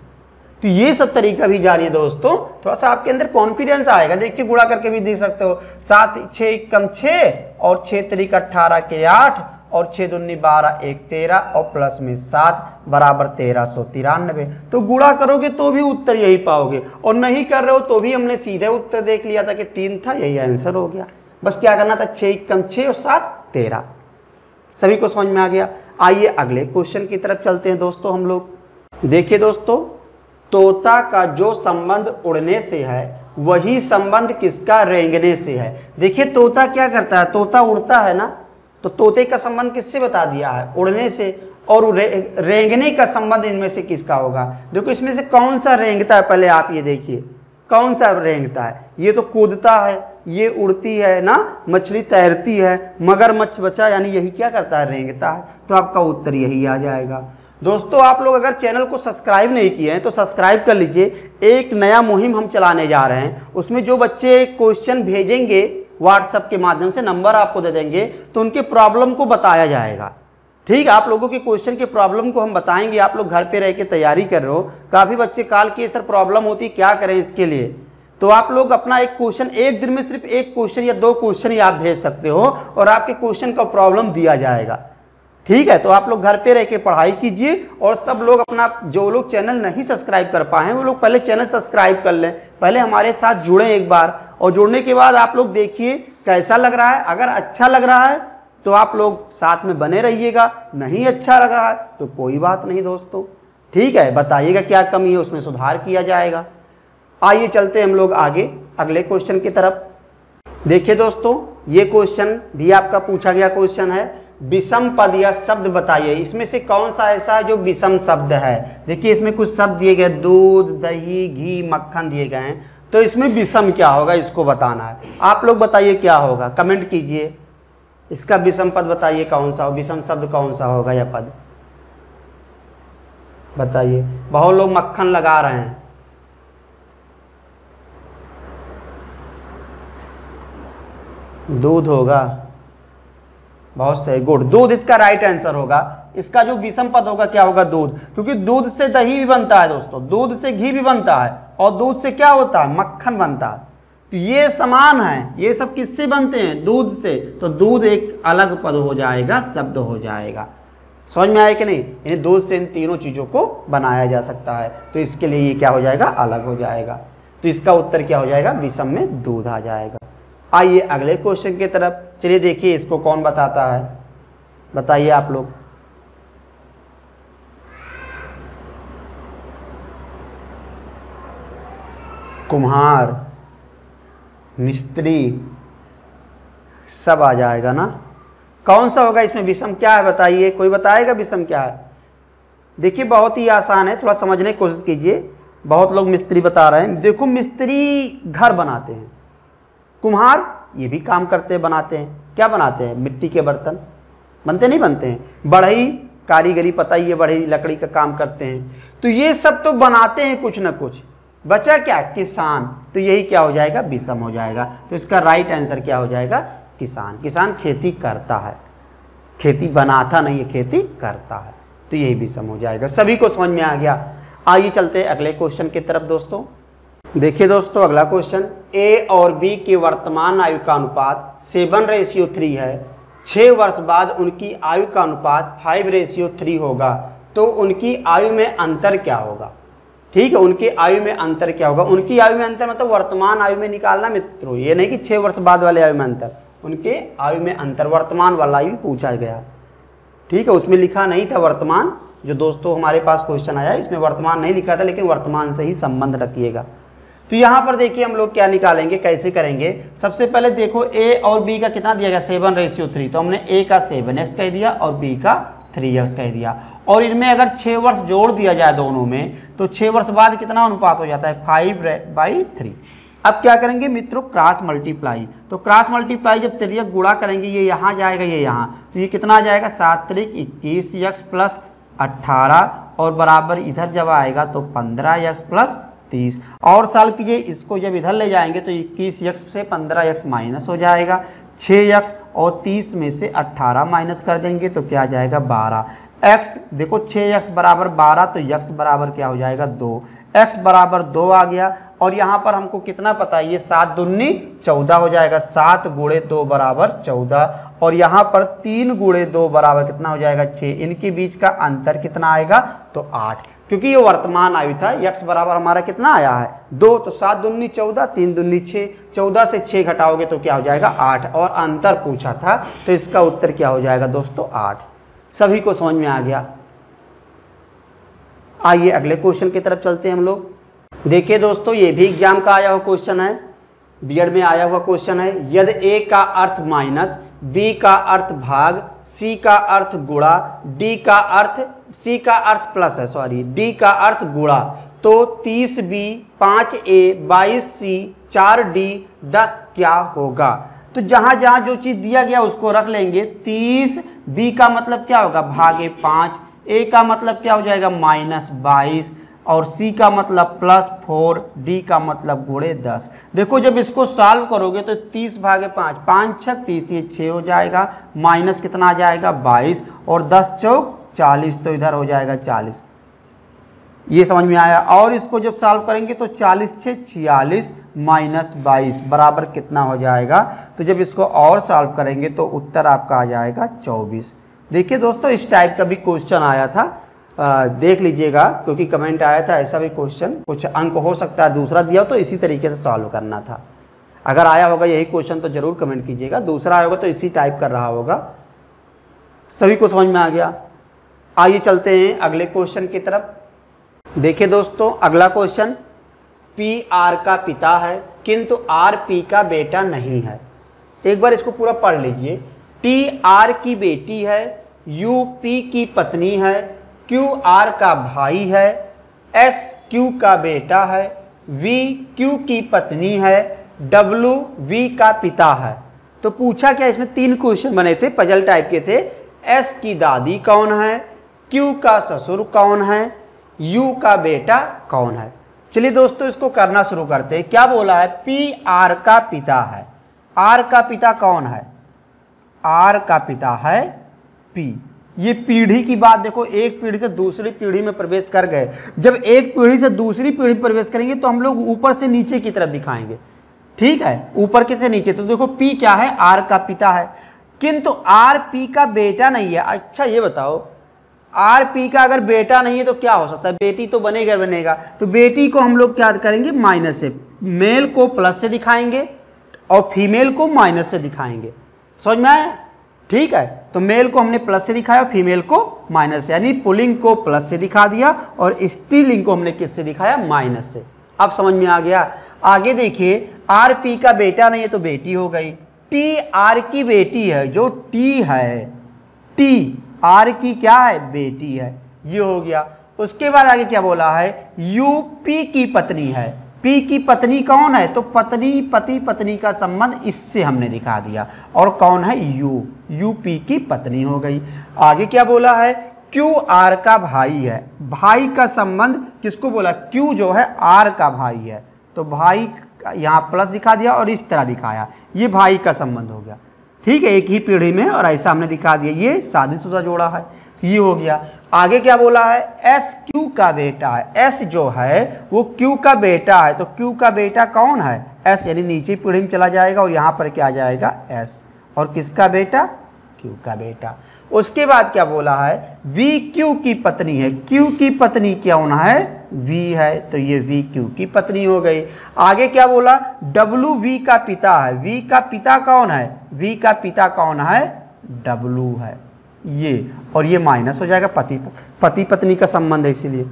तो ये सब तरीका भी जानिए दोस्तों, थोड़ा सा आपके अंदर कॉन्फिडेंस आएगा। देखिए गुणा करके भी देख सकते हो, 7 6 कम 6 और 6 3 18 के 8 और 6 दूनी 12 1 13 और प्लस में 7 बराबर 1393। तो गुणा करोगे तो भी उत्तर यही पाओगे, और नहीं कर रहे हो तो भी हमने सीधे उत्तर देख लिया था कि 3 था, यही आंसर हो गया। बस क्या करना था, 6 कम 6 और 7 13। सभी को समझ में आ गया। आइए अगले क्वेश्चन की तरफ चलते हैं दोस्तों हम लोग। देखिए दोस्तों, तोता का जो संबंध उड़ने से है वही संबंध किसका रेंगने से है। देखिए तोता क्या करता है, तोता उड़ता है ना, तो तोते का संबंध किससे बता दिया है, उड़ने से, और रेंगने का संबंध इनमें से किसका होगा। देखो इसमें से कौन सा रेंगता है, पहले आप ये देखिए कौन सा रेंगता है। ये तो कूदता है, ये उड़ती है ना, मछली तैरती है, मगरमच्छ बचा यानी यही क्या करता है, रेंगता है। तो आपका उत्तर यही आ जाएगा। दोस्तों आप लोग अगर चैनल को सब्सक्राइब नहीं किए हैं तो सब्सक्राइब कर लीजिए। एक नया मुहिम हम चलाने जा रहे हैं, उसमें जो बच्चे क्वेश्चन भेजेंगे व्हाट्सएप के माध्यम से, नंबर आपको दे देंगे, तो उनके प्रॉब्लम को बताया जाएगा। ठीक है, आप लोगों के क्वेश्चन के प्रॉब्लम को हम बताएंगे। आप लोग घर पे रह के तैयारी कर रहे हो, काफ़ी बच्चे कॉल किए सर प्रॉब्लम होती, क्या करें इसके लिए। तो आप लोग अपना एक क्वेश्चन, एक दिन में सिर्फ एक क्वेश्चन या 2 क्वेश्चन ही आप भेज सकते हो और आपके क्वेश्चन का प्रॉब्लम दिया जाएगा। ठीक है, तो आप लोग घर पे रह के पढ़ाई कीजिए और सब लोग अपना, जो लोग चैनल नहीं सब्सक्राइब कर पाए हैं वो लोग पहले चैनल सब्सक्राइब कर लें, पहले हमारे साथ जुड़ें एक बार, और जुड़ने के बाद आप लोग देखिए कैसा लग रहा है। अगर अच्छा लग रहा है तो आप लोग साथ में बने रहिएगा, नहीं अच्छा लग रहा है तो कोई बात नहीं दोस्तों। ठीक है, बताइएगा क्या कमी है, उसमें सुधार किया जाएगा। आइए चलते हम लोग आगे अगले क्वेश्चन की तरफ। देखिए दोस्तों, ये क्वेश्चन भी आपका पूछा गया क्वेश्चन है, विषम पद या शब्द बताइए, इसमें से कौन सा ऐसा है जो विषम शब्द है। देखिए इसमें कुछ शब्द दिए गए, दूध, दही, घी, मक्खन दिए गए हैं, तो इसमें विषम क्या होगा इसको बताना है। आप लोग बताइए क्या होगा, कमेंट कीजिए। इसका विषम पद बताइए कौन सा हो, विषम शब्द कौन सा होगा या पद बताइए। बहुत लोग मक्खन लगा रहे हैं। दूध होगा, बहुत सही, गुड, दूध इसका राइट आंसर होगा। इसका जो विषम पद होगा क्या होगा, दूध, क्योंकि दूध से दही भी बनता है दोस्तों, दूध से घी भी बनता है, और दूध से क्या होता है, मक्खन बनता है। तो ये समान है, ये सब किससे बनते हैं, दूध से, तो दूध एक अलग पद हो जाएगा, शब्द हो जाएगा। समझ में आया कि नहीं, यानी दूध से इन तीनों चीज़ों को बनाया जा सकता है, तो इसके लिए ये क्या हो जाएगा, अलग हो जाएगा। तो इसका उत्तर क्या हो जाएगा, विषम में दूध आ जाएगा। आइए अगले क्वेश्चन की तरफ चलिए, देखिए इसको कौन बताता है, बताइए आप लोग। कुम्हार, मिस्त्री, सब आ जाएगा ना। कौन सा होगा इसमें विषम, क्या है बताइए, कोई बताएगा विषम क्या है। देखिए बहुत ही आसान है, थोड़ा समझने की कोशिश कीजिए। बहुत लोग मिस्त्री बता रहे हैं। देखो मिस्त्री घर बनाते हैं, कुम्हार ये भी काम करते हैं, बनाते हैं, क्या बनाते हैं, मिट्टी के बर्तन बनते नहीं बनते हैं, बढ़ई कारीगरी पता ही है, बढ़ई लकड़ी का काम करते हैं। तो ये सब तो बनाते हैं कुछ ना कुछ, बचा क्या, किसान, तो यही क्या हो जाएगा, विषम हो जाएगा। तो इसका राइट आंसर क्या हो जाएगा, किसान। किसान खेती करता है, खेती बनाता नहीं है, खेती करता है, तो यही विषम हो जाएगा। सभी को समझ में आ गया। आइए चलते हैं अगले क्वेश्चन की तरफ दोस्तों। देखिए दोस्तों अगला क्वेश्चन, ए और बी के वर्तमान आयु का अनुपात 7:3 है। 6 वर्ष बाद उनकी आयु का अनुपात 5:3 होगा, तो उनकी आयु में अंतर क्या होगा। ठीक है, उनकी आयु में अंतर क्या होगा। उनकी आयु में अंतर मतलब वर्तमान आयु में निकालना मित्रों, ये नहीं कि 6 वर्ष बाद वाले आयु में अंतर, उनके आयु में अंतर, वर्तमान वाला आयु पूछा गया। ठीक है, उसमें लिखा नहीं था वर्तमान, जो दोस्तों हमारे पास क्वेश्चन आया इसमें वर्तमान नहीं लिखा था, लेकिन वर्तमान से ही संबंध रखिएगा। तो यहाँ पर देखिए हम लोग क्या निकालेंगे, कैसे करेंगे। सबसे पहले देखो ए और बी का कितना दिया गया, 7:3, तो हमने ए का 7x कह दिया और बी का 3x कह दिया। और इनमें अगर 6 वर्ष जोड़ दिया जाए दोनों में, तो 6 वर्ष बाद कितना अनुपात हो जाता है, 5/3। अब क्या करेंगे मित्रों, क्रॉस मल्टीप्लाई। तो क्रॉस मल्टीप्लाई जब तिर्यक गुणा करेंगे, ये यहाँ जाएगा, ये यहाँ, तो ये कितना आ जाएगा, 7×21x + 18 और बराबर इधर जब आएगा तो 15x + 30। और साल कीजिए, इसको जब इधर ले जाएंगे तो 21x से 15x माइनस हो जाएगा, 6x और 30 में से 18 माइनस कर देंगे तो क्या आ जाएगा, 12। x देखो 6x बराबर 12, तो x बराबर क्या हो जाएगा, 2। x बराबर 2 आ गया। और यहाँ पर हमको कितना पता है, ये 7 दूनी 14 हो जाएगा, 7 × 2 बराबर 14। और यहाँ पर 3 × 2 बराबर कितना हो जाएगा, 6। इनके बीच का अंतर कितना आएगा, तो 8, क्योंकि ये वर्तमान आयु था। x बराबर हमारा कितना आया है, 2, तो 7 दूनी 14, 3 दूनी 6, 14 से 6 घटाओगे तो क्या हो जाएगा, 8, और अंतर पूछा था, तो इसका उत्तर क्या हो जाएगा दोस्तों, 8। सभी को समझ में आ गया। आइए अगले क्वेश्चन की तरफ चलते हैं हम लोग। देखिए दोस्तों ये भी एग्जाम का आया हुआ क्वेश्चन है, बीएड में आया हुआ क्वेश्चन है। यदि ए का अर्थ माइनस, बी का अर्थ भाग, सी का अर्थ गुणा, डी का अर्थ, सी का अर्थ प्लस है, सॉरी, डी का अर्थ गुणा, तो 30b 5a 22c 4D 10 क्या होगा। तो जहां जहां जो चीज दिया गया उसको रख लेंगे। 30 B का मतलब क्या होगा भागे 5, A का मतलब क्या हो जाएगा -22 और C का मतलब +4, D का मतलब गुणे 10। देखो जब इसको सॉल्व करोगे तो 30 भागे 5, 5 6 30, ये 6 हो जाएगा, माइनस कितना आ जाएगा 22 और 10 चौक 40, तो इधर हो जाएगा 40। ये समझ में आया। और इसको जब सॉल्व करेंगे तो 40 6 46 -22 बराबर कितना हो जाएगा। तो जब इसको और सॉल्व करेंगे तो उत्तर आपका आ जाएगा 24। देखिए दोस्तों इस टाइप का भी क्वेश्चन आया था, देख लीजिएगा क्योंकि कमेंट आया था ऐसा भी क्वेश्चन। कुछ अंक हो सकता है दूसरा दिया हो तो इसी तरीके से सॉल्व करना था। अगर आया होगा यही क्वेश्चन तो जरूर कमेंट कीजिएगा, दूसरा आया होगा तो इसी टाइप कर रहा होगा। सभी को समझ में आ गया। आइए चलते हैं अगले क्वेश्चन की तरफ। देखिए दोस्तों अगला क्वेश्चन, P R का पिता है किंतु R P का बेटा नहीं है। एक बार इसको पूरा पढ़ लीजिए। T R की बेटी है, U P की पत्नी है, Q R का भाई है, S Q का बेटा है, V Q की पत्नी है, W V का पिता है। तो पूछा क्या, इसमें 3 क्वेश्चन बने थे, पजल टाइप के थे। S की दादी कौन है, Q का ससुर कौन है, U का बेटा कौन है। चलिए दोस्तों इसको करना शुरू करते हैं। क्या बोला है, P R का पिता है। R का पिता कौन है, R का पिता है P। ये पीढ़ी की बात देखो, एक पीढ़ी से दूसरी पीढ़ी में प्रवेश कर गए। जब एक पीढ़ी से दूसरी पीढ़ी में प्रवेश करेंगे तो हम लोग ऊपर से नीचे की तरफ दिखाएंगे, ठीक है, ऊपर के से नीचे। तो देखो P क्या है, R का पिता है किंतु R P का बेटा नहीं है। अच्छा ये बताओ R P का अगर बेटा नहीं है तो क्या हो सकता है, बेटी तो बनेगा। तो बेटी को हम लोग क्या करेंगे, माइनस से, मेल को प्लस से दिखाएंगे और फीमेल को माइनस से दिखाएंगे। समझ में आया, ठीक है। तो मेल को हमने प्लस से दिखाया और फीमेल को माइनस से, यानी पुलिंग को प्लस से दिखा दिया और स्त्रीलिंग को हमने किससे दिखाया, माइनस से। अब समझ में आ गया। आगे देखिए, R P का बेटा नहीं है तो बेटी हो गई। T R की बेटी है, जो T है, T R की क्या है, बेटी है, ये हो गया। उसके बाद आगे क्या बोला है, U P की पत्नी है। P की पत्नी कौन है, तो पत्नी, पति पत्नी का संबंध इससे हमने दिखा दिया। और कौन है, U P की पत्नी हो गई। आगे क्या बोला है, Q R का भाई है। भाई का संबंध किसको बोला, Q जो है R का भाई है, तो भाई यहाँ प्लस दिखा दिया और इस तरह दिखाया, ये भाई का संबंध हो गया, ठीक है, एक ही पीढ़ी में। और ऐसा हमने दिखा दिया, ये शादीशुदा जोड़ा है, ये हो गया। आगे क्या बोला है, S Q का बेटा है। S जो है वो Q का बेटा है, तो Q का बेटा कौन है, S, यानी नीचे पीढ़ी में चला जाएगा और यहाँ पर क्या आ जाएगा, S। और किसका बेटा, Q का बेटा। उसके बाद क्या बोला है, V Q की पत्नी है। Q की पत्नी कौन है, V है, तो ये V Q की पत्नी हो गई। आगे क्या बोला, W V का पिता है। V का पिता कौन है, V का पिता कौन है, W है, ये। और ये माइनस हो जाएगा, पति पत्नी का संबंध है इसीलिए।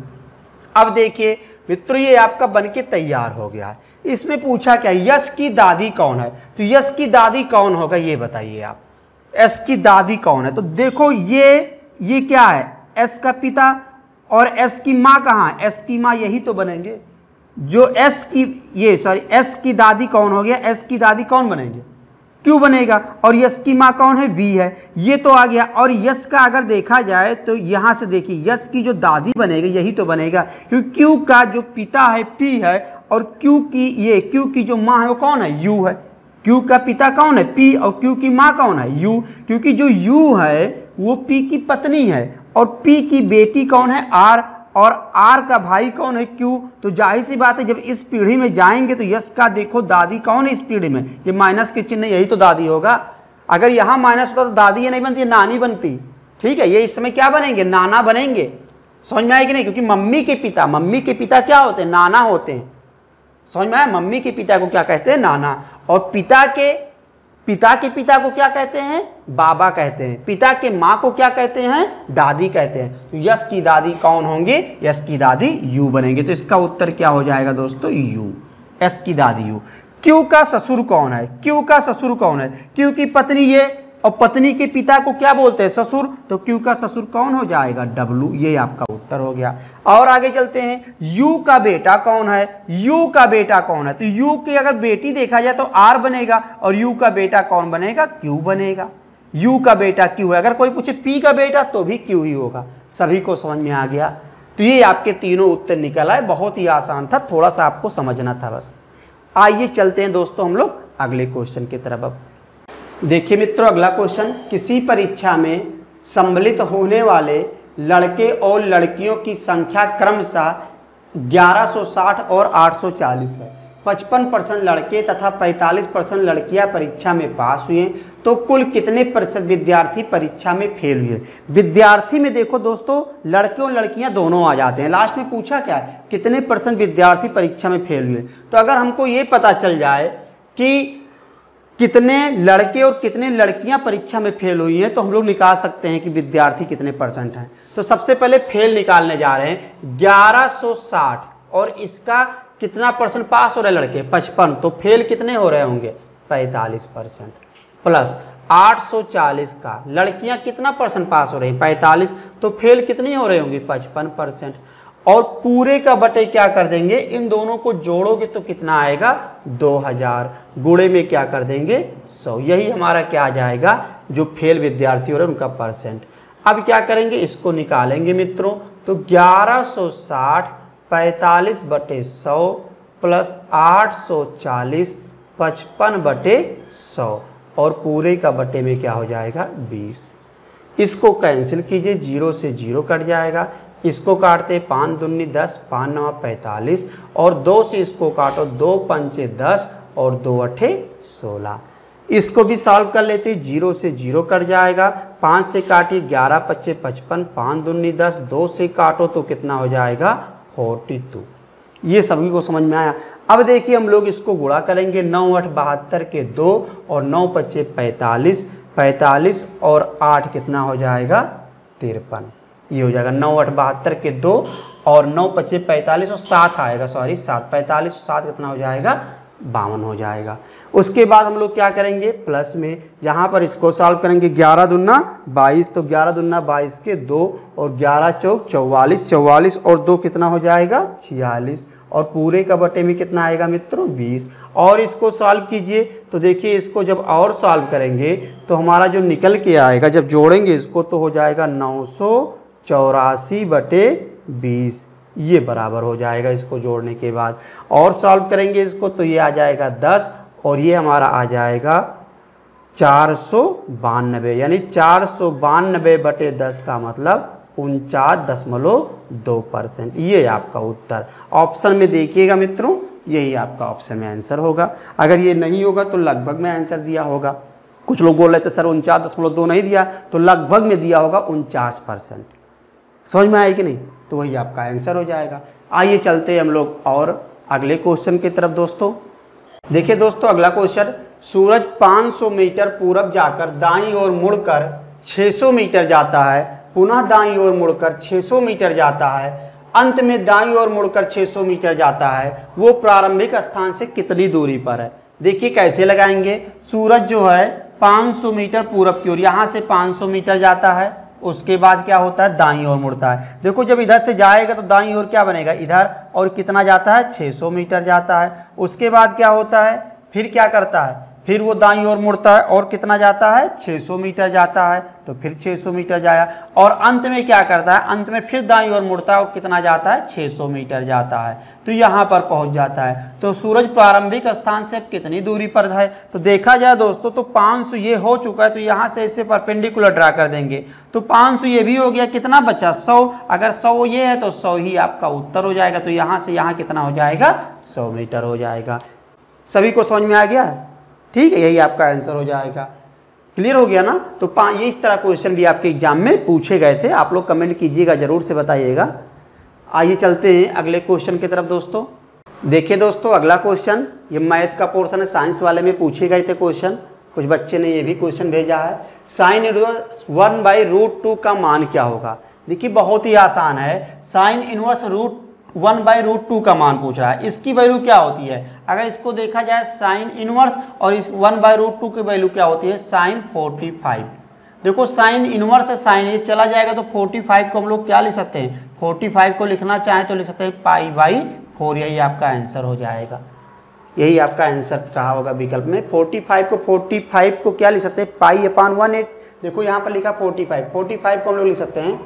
अब देखिए मित्रों ये आपका बनके तैयार हो गया है। इसमें पूछा क्या, यश की दादी कौन है। तो यश की दादी कौन होगा ये बताइए आप, S की दादी कौन है। तो देखो ये क्या है, S का पिता और S की माँ कहाँ है, S की माँ यही तो बनेंगे। जो S की दादी कौन हो गया, S की दादी कौन बनेंगे, Q बनेगा। और यश की माँ कौन है, V है, ये तो आ गया। और यश का अगर देखा जाए तो यहाँ से देखिए, यश की जो दादी बनेगी यही तो बनेगा, क्योंकि Q का जो पिता है P है और Q की जो माँ है वो कौन है, U है। Q का पिता कौन है, P, और Q की माँ कौन है, U। क्योंकि जो U है वो P की पत्नी है और P की बेटी कौन है, R, और R का भाई कौन है, Q। तो जाहिर सी बात है जब इस पीढ़ी में जाएंगे तो यश का देखो दादी कौन है इस पीढ़ी में, ये माइनस के चिन्ह, यही तो दादी होगा। अगर यहाँ माइनस होता तो दादी ये नहीं बनती, नानी बनती, ठीक है। ये इस समय क्या बनेंगे, नाना बनेंगे। समझ में आएगी नहीं, क्योंकि मम्मी के पिता क्या होते हैं, नाना होते हैं। समझ में आया, मम्मी के पिता को क्या कहते हैं, नाना। और पिता के पिता को क्या कहते हैं, बाबा कहते हैं। पिता के माँ को क्या कहते हैं, दादी कहते हैं। तो यश की दादी कौन होंगे, यश की दादी U बनेंगे। तो इसका उत्तर क्या हो जाएगा दोस्तों, U, यश की दादी U। Q का ससुर कौन है, Q का ससुर कौन है, Q की पत्नी ये और पत्नी के पिता को क्या बोलते हैं, ससुर, तो Q का ससुर कौन हो जाएगा, W। ये आपका उत्तर हो गया। और आगे चलते हैं, U का बेटा कौन है, U का बेटा कौन है, तो U की अगर बेटी देखा जाए तो R बनेगा और U का बेटा कौन बनेगा, Q बनेगा। U का बेटा Q है। अगर कोई पूछे P का बेटा तो भी Q ही होगा। सभी को समझ में आ गया। तो ये आपके तीनों उत्तर निकल आए। बहुत ही आसान था, थोड़ा सा आपको समझना था बस। आइए चलते हैं दोस्तों हम लोग अगले क्वेश्चन की तरफ। अब देखिए मित्रों, अगला क्वेश्चन, किसी परीक्षा में सम्मिलित होने वाले लड़के और लड़कियों की संख्या क्रमशः 1160 और 840 है। 55% लड़के तथा 45% लड़कियां परीक्षा में पास हुए, तो कुल कितने प्रतिशत विद्यार्थी परीक्षा में फेल हुए। विद्यार्थी में देखो दोस्तों, लड़के और लड़कियां दोनों आ जाते हैं। लास्ट में पूछा क्या है, कितने % विद्यार्थी परीक्षा में फेल हुए। तो अगर हमको ये पता चल जाए कि कितने लड़के और कितने लड़कियां परीक्षा में फेल हुई हैं, तो हम लोग निकाल सकते हैं कि विद्यार्थी कितने % हैं। तो सबसे पहले फेल निकालने जा रहे हैं। 1160 और इसका कितना % पास हो रहे हैं लड़के, 55, तो फेल कितने हो रहे होंगे, 45%। प्लस 840 का लड़कियां कितना % पास हो रही है, 45, तो फेल कितनी हो रहे होंगे, 55%। और पूरे का बटे क्या कर देंगे, इन दोनों को जोड़ोगे तो कितना आएगा, 2000, गुणे में क्या कर देंगे, 100। यही हमारा क्या आ जाएगा, जो फेल विद्यार्थी हो रहे हैं उनका %। अब क्या करेंगे, इसको निकालेंगे मित्रों। तो 1160 45/100 प्लस 840 55/100 और पूरे का बटे में क्या हो जाएगा, 20। इसको कैंसिल कीजिए, 0 से 0 कट जाएगा। इसको काटते 5 दूनी 10, 5 9 45 और 2 से इसको काटो, 2 पंचे 10 और 2 अठे 16। इसको भी सॉल्व कर लेते, 0 से 0 कट जाएगा। 5 से काटिए, 11 पच्चे 55, 5 दूनी 10, 2 से काटो तो कितना हो जाएगा, 42। ये सभी को समझ में आया। अब देखिए हम लोग इसको गुणा करेंगे, 9 8 72 के 2 और 9 पच्चे 45, 45 और 8 कितना हो जाएगा, 53। ये हो जाएगा 9 8 72 के 2 और 9 पच्चे 45 और 7 आएगा, सॉरी 7, 45 और 7 कितना हो जाएगा, 52 हो जाएगा। उसके बाद हम लोग क्या करेंगे, प्लस में यहाँ पर इसको सॉल्व करेंगे। 11 दूना 22, तो 11 दूना 22 के 2 और 11 चौक 44, 44 और 2 कितना हो जाएगा, 46 और पूरे का बटे में कितना आएगा मित्रों, 20। और इसको सॉल्व कीजिए तो देखिए, इसको जब और सॉल्व करेंगे तो हमारा जो निकल के आएगा, जब जोड़ेंगे इसको तो हो जाएगा 984/20। ये बराबर हो जाएगा इसको जोड़ने के बाद। और सॉल्व करेंगे इसको तो ये आ जाएगा 10 और ये हमारा आ जाएगा 492, यानी 492/10 का मतलब 49.2%। ये आपका उत्तर ऑप्शन में देखिएगा मित्रों, यही आपका ऑप्शन में आंसर होगा। अगर ये नहीं होगा तो लगभग में आंसर दिया होगा। कुछ लोग बोल रहे थे सर 49.2 नहीं दिया, तो लगभग में दिया होगा 49%। समझ में आया कि नहीं, तो वही आपका आंसर हो जाएगा। आइए चलते हैं हम लोग और अगले क्वेश्चन की तरफ दोस्तों। देखिए दोस्तों, अगला क्वेश्चन, सूरज 500 मीटर पूरब जाकर दाईं ओर मुड़कर 600 मीटर जाता है, पुनः दाईं ओर मुड़कर 600 मीटर जाता है, अंत में दाईं ओर मुड़कर 600 मीटर जाता है, वो प्रारंभिक स्थान से कितनी दूरी पर है। देखिए कैसे लगाएंगे, सूरज जो है 500 मीटर पूरब की ओर, यहाँ से 500 मीटर जाता है, उसके बाद क्या होता है, दाईं ओर मुड़ता है। देखो जब इधर से जाएगा तो दाईं ओर क्या बनेगा, इधर, और कितना जाता है, 600 मीटर जाता है। उसके बाद क्या होता है, फिर क्या करता है, फिर वो दाईं ओर मुड़ता है और कितना जाता है, 600 मीटर जाता है, तो फिर 600 मीटर जाया। और अंत में क्या करता है, अंत में फिर दाईं ओर मुड़ता है और कितना जाता है, 600 मीटर जाता है, तो यहाँ पर पहुँच जाता है। तो सूरज प्रारंभिक स्थान से कितनी दूरी पर है, तो देखा जाए दोस्तों तो 500 ये हो चुका है, तो यहाँ से इसे परपेंडिकुलर ड्रा कर देंगे, तो 500 ये भी हो गया, कितना बचा, 100। अगर 100 ये है तो 100 ही आपका उत्तर हो जाएगा। तो यहाँ से यहाँ कितना हो जाएगा, 100 मीटर हो जाएगा। सभी को समझ में आ गया, ठीक है, यही आपका आंसर हो जाएगा। क्लियर हो गया ना। तो ये इस तरह क्वेश्चन भी आपके एग्जाम में पूछे गए थे, आप लोग कमेंट कीजिएगा, जरूर से बताइएगा। आइए चलते हैं अगले क्वेश्चन की तरफ दोस्तों। देखिए दोस्तों, अगला क्वेश्चन ये मैथ का पोर्शन है, साइंस वाले में पूछे गए थे क्वेश्चन, कुछ बच्चे ने ये भी क्वेश्चन भेजा है। साइन इनवर्स 1/√2 का मान क्या होगा। देखिए बहुत ही आसान है, साइन इनवर्स 1/√2 का मान पूछ रहा है। इसकी वैल्यू क्या होती है, अगर इसको देखा जाए साइन इनवर्स, और इस 1/√2 की वैल्यू क्या होती है, साइन 45। देखो साइन इनवर्स है, साइन ये चला जाएगा तो 45 को हम लोग क्या लिख सकते हैं, 45 को लिखना चाहें तो लिख सकते हैं π/4। यही आपका आंसर हो जाएगा, यही आपका आंसर रहा होगा विकल्प में। 45 को क्या लिख सकते हैं, π/18। देखो यहाँ पर लिखा 45 को हम लोग लिख सकते हैं,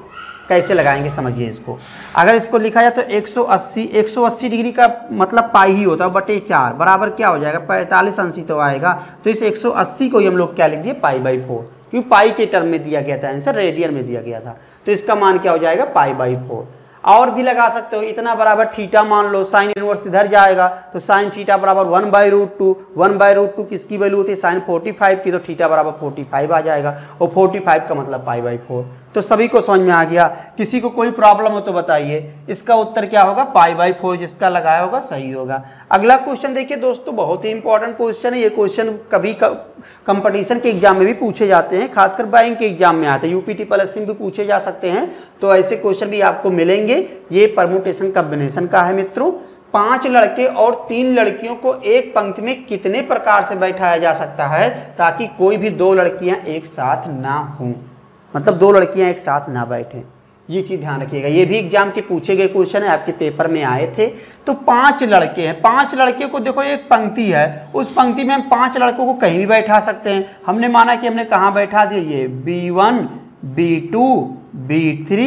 कैसे लगाएंगे समझिए इसको। अगर इसको लिखा जाए तो 180 डिग्री का मतलब पाई ही होता है, बटे 4 बराबर क्या हो जाएगा, 45 अंशी तो आएगा। तो इस 180 को ही हम लोग क्या लिख दिए, π/4, क्योंकि पाई के टर्म में दिया गया था, आंसर रेडियन में दिया गया था। तो इसका मान क्या हो जाएगा, π/4। और भी लगा सकते हो, इतना बराबर थीटा मान लो, साइन इनवर्स इधर जाएगा तो साइन थीटा बराबर 1/√2। 1/√2 किसकी वैल्यू होती है, साइन 45 की, तो थीटा बराबर 45 आ जाएगा, और 45 का मतलब π/4। तो सभी को समझ में आ गया। किसी को कोई प्रॉब्लम हो तो बताइए। इसका उत्तर क्या होगा, π/4 जिसका लगाया होगा सही होगा। अगला क्वेश्चन देखिए दोस्तों, बहुत ही इंपॉर्टेंट क्वेश्चन है। ये क्वेश्चन कभी कंपटीशन के एग्जाम में भी पूछे जाते हैं, खासकर बैंक के एग्जाम में आते हैं, यूपीटी प्लस में भी पूछे जा सकते हैं। तो ऐसे क्वेश्चन भी आपको मिलेंगे। ये परमुटेशन कॉम्बिनेशन का है मित्रों। 5 लड़के और 3 लड़कियों को एक पंक्ति में कितने प्रकार से बैठाया जा सकता है ताकि कोई भी 2 लड़कियां एक साथ ना हों, मतलब 2 लड़कियां एक साथ ना बैठें। ये चीज़ ध्यान रखिएगा, ये भी एग्जाम के पूछे गए क्वेश्चन है, आपके पेपर में आए थे। तो 5 लड़के हैं, 5 लड़के को देखो एक पंक्ति है, उस पंक्ति में हम 5 लड़कों को कहीं भी बैठा सकते हैं। हमने माना कि हमने कहाँ बैठा दिया, ये B1 B2 B3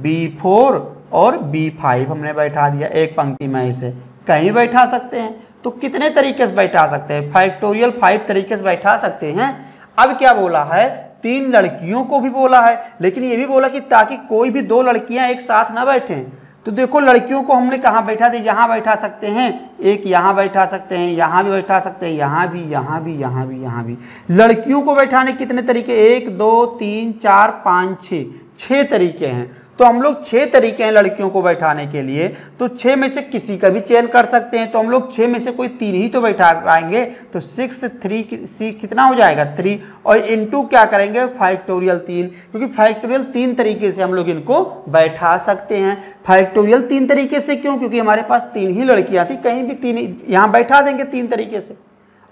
B4 और B5 हमने बैठा दिया एक पंक्ति में, इसे कहीं बैठा सकते हैं। तो कितने तरीके से बैठा सकते हैं, फैक्टोरियल 5 तरीके से बैठा सकते हैं। अब क्या बोला है, 3 लड़कियों को भी बोला है, लेकिन ये भी बोला कि ताकि कोई भी 2 लड़कियां एक साथ ना बैठें। तो देखो लड़कियों को हमने कहाँ बैठा दिया, यहाँ बैठा सकते हैं, एक यहाँ बैठा सकते हैं, यहाँ भी बैठा सकते हैं, यहाँ भी, यहाँ भी, यहाँ भी, यहाँ भी। लड़कियों को बैठाने कितने तरीके, 1 2 3 4 5 6 तरीके हैं। तो हम लोग 6 तरीके हैं लड़कियों को बैठाने के लिए, तो 6 में से किसी का भी चयन कर सकते हैं। तो हम लोग 6 में से कोई 3 ही तो बैठा पाएंगे। तो 6 3 कितना हो जाएगा, 3, और इनटू क्या करेंगे, फैक्टोरियल 3, क्योंकि फैक्टोरियल 3 तरीके से हम लोग इनको बैठा सकते हैं। फैक्टोरियल 3 तरीके से क्यों, क्योंकि हमारे पास 3 ही लड़कियां थी, कहीं भी 3 यहाँ बैठा देंगे 3 तरीके से।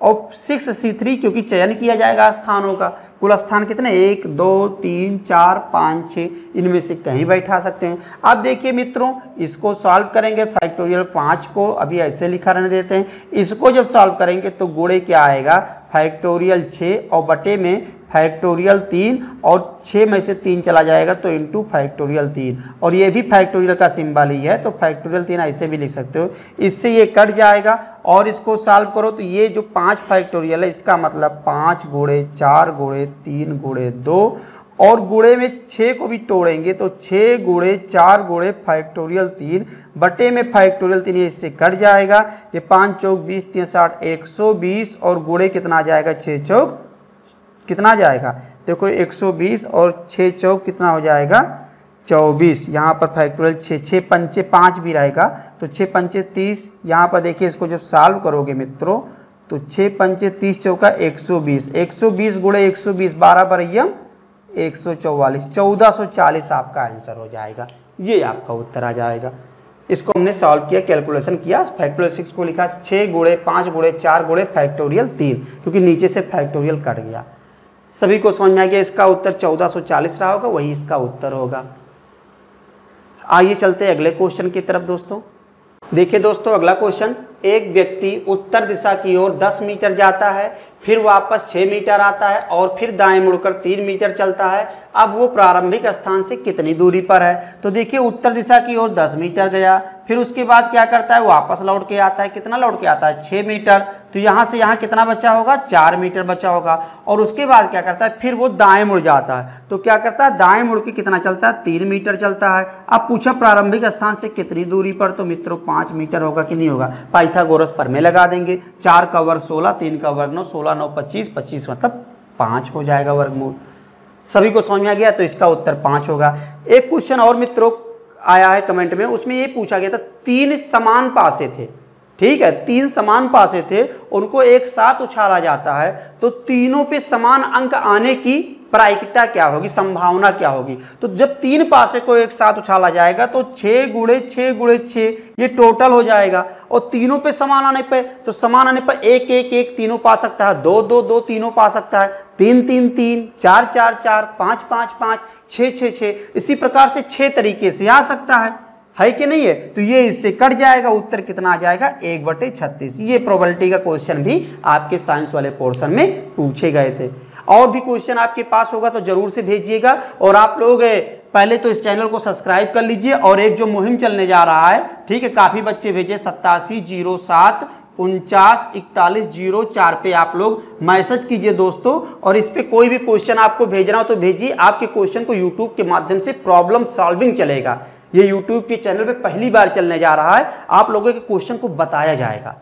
और 6C3 क्योंकि चयन किया जाएगा स्थानों का, कुल स्थान कितने, 1 2 3 4 5 6, इनमें से कहीं बैठा सकते हैं। अब देखिए मित्रों, इसको सॉल्व करेंगे, फैक्टोरियल 5 को अभी ऐसे लिखा रहने देते हैं। इसको जब सॉल्व करेंगे तो गुणे क्या आएगा, फैक्टोरियल 6 और बटे में फैक्टोरियल 3, और 6 में से 3 चला जाएगा तो इंटू फैक्टोरियल 3, और ये भी फैक्टोरियल का सिंबल ही है, तो फैक्टोरियल 3 ऐसे भी लिख सकते हो। इससे ये कट जाएगा और इसको सॉल्व करो तो ये जो 5 फैक्टोरियल है, इसका मतलब 5 गुणे 4 गुणे 3 गुणे 2, और गुणे में 6 को भी तोड़ेंगे तो 6 गुणे 4 गुणे फैक्टोरियल 3 बटे में फैक्टोरियल 3, ये इससे कट जाएगा। ये 5 चौक 20 3 60 120, और गुणे कितना आ जाएगा, 6 चौक कितना जाएगा, देखो 120, और 6 चौक कितना हो जाएगा, 24। यहाँ पर फैक्टोरियल 6 पंचे 5 भी रहेगा, तो 6 पंचे 30। यहाँ पर देखिए इसको जब सॉल्व करोगे मित्रों तो 6 पंचे 30 चौका 120, 120 गुणे 120 12 बरैयम 144, 1440 आपका आंसर हो जाएगा। ये आपका उत्तर आ जाएगा। इसको हमने सॉल्व किया, कैलकुलेशन किया, फैक्टोरियल 6 को लिखा 6 गुणे 5 गुणे 4 गुणे फैक्टोरियल 3, क्योंकि नीचे से फैक्टोरियल कट गया। सभी को समझ में आ गया, इसका उत्तर 1440 रहा होगा, वही इसका उत्तर होगा। आइए चलते हैं अगले क्वेश्चन की तरफ दोस्तों। देखिए दोस्तों, अगला क्वेश्चन, एक व्यक्ति उत्तर दिशा की ओर 10 मीटर जाता है, फिर वापस 6 मीटर आता है और फिर दाएं मुड़कर 3 मीटर चलता है। अब वो प्रारंभिक स्थान से कितनी दूरी पर है। तो देखिए उत्तर दिशा की ओर 10 मीटर गया, फिर उसके बाद क्या करता है, वापस लौट के आता है, कितना लौट के आता है, 6 मीटर। तो यहाँ से यहाँ कितना बचा होगा, 4 मीटर बचा होगा। और उसके बाद क्या करता है, फिर वो दाएं मुड़ जाता है। तो क्या करता है, दाएं मुड़ के कितना चलता है, 3 मीटर चलता है। अब पूछा प्रारंभिक स्थान से कितनी दूरी पर, तो मित्रों 5 मीटर होगा कि नहीं होगा, पाइथागोरस प्रमेय लगा देंगे। 4 का वर्ग 16, 3 का वर्ग 9, 16 9 25, 25 मतलब 5 हो जाएगा वर्गमूल। सभी को समझ में आ गया, तो इसका उत्तर 5 होगा। एक क्वेश्चन और मित्रों आया है कमेंट में, उसमें ये पूछा गया था 3 समान पासे थे, ठीक है, 3 समान पासे थे, उनको एक साथ उछाला जाता है, तो तीनों पे समान अंक आने की प्रायिकता क्या होगी, संभावना क्या होगी। तो जब 3 पासे को एक साथ उछाला जाएगा तो 6 गुणे 6 गुणे 6 ये टोटल हो जाएगा, और तीनों पे समान आने पे, तो समान आने पर 1 1 1 तीनों पा सकता है, 2 2 2 तीनों पा सकता है, 3 3 3 4 4 4 5 5 5 6 6 6, इसी प्रकार से 6 तरीके से आ सकता है कि नहीं है। तो ये इससे कट जाएगा, उत्तर कितना आ जाएगा 1/36। ये प्रोबेबिलिटी का क्वेश्चन भी आपके साइंस वाले पोर्शन में पूछे गए थे। और भी क्वेश्चन आपके पास होगा तो जरूर से भेजिएगा, और आप लोग पहले तो इस चैनल को सब्सक्राइब कर लीजिए, और एक जो मुहिम चलने जा रहा है, ठीक है, काफ़ी बच्चे भेजे 8707 49 41 04 पे आप लोग मैसेज कीजिए दोस्तों, और इस पे कोई भी क्वेश्चन आपको भेजना हो तो भेजिए। आपके क्वेश्चन को यूट्यूब के माध्यम से प्रॉब्लम सॉल्विंग चलेगा, ये यूट्यूब के चैनल पे पहली बार चलने जा रहा है, आप लोगों के क्वेश्चन को बताया जाएगा।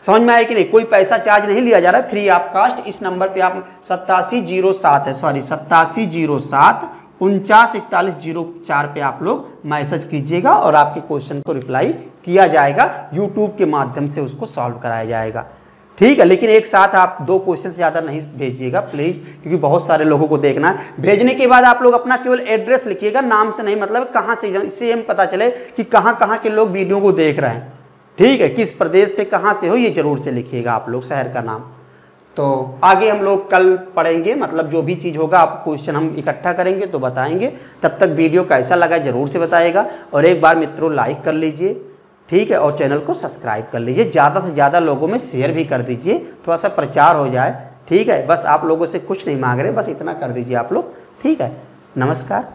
समझ में आया कि नहीं, कोई पैसा चार्ज नहीं लिया जा रहा है, फ्री ऑफ कास्ट। इस नंबर पे आप 8707 है, सॉरी 8707 49 41 04 पे आप लोग मैसेज कीजिएगा, और आपके क्वेश्चन को रिप्लाई किया जाएगा, यूट्यूब के माध्यम से उसको सॉल्व कराया जाएगा, ठीक है। लेकिन एक साथ आप 2 क्वेश्चन से ज़्यादा नहीं भेजिएगा प्लीज़, क्योंकि बहुत सारे लोगों को देखना है। भेजने के बाद आप लोग अपना केवल एड्रेस लिखिएगा, नाम से नहीं, मतलब कहाँ से, इससे हम पता चले कि कहाँ कहाँ के लोग वीडियो को देख रहे हैं, ठीक है, किस प्रदेश से कहाँ से हो, ये जरूर से लिखिएगा आप लोग, शहर का नाम। तो आगे हम लोग कल पढ़ेंगे, मतलब जो भी चीज़ होगा आप क्वेश्चन हम इकट्ठा करेंगे तो बताएंगे। तब तक वीडियो कैसा लगा जरूर से बताइएगा, और एक बार मित्रों लाइक कर लीजिए, ठीक है, और चैनल को सब्सक्राइब कर लीजिए, ज़्यादा से ज़्यादा लोगों में शेयर भी कर दीजिए, थोड़ा सा प्रचार हो जाए, ठीक है। बस आप लोगों से कुछ नहीं मांग रहे, बस इतना कर दीजिए आप लोग, ठीक है। नमस्कार।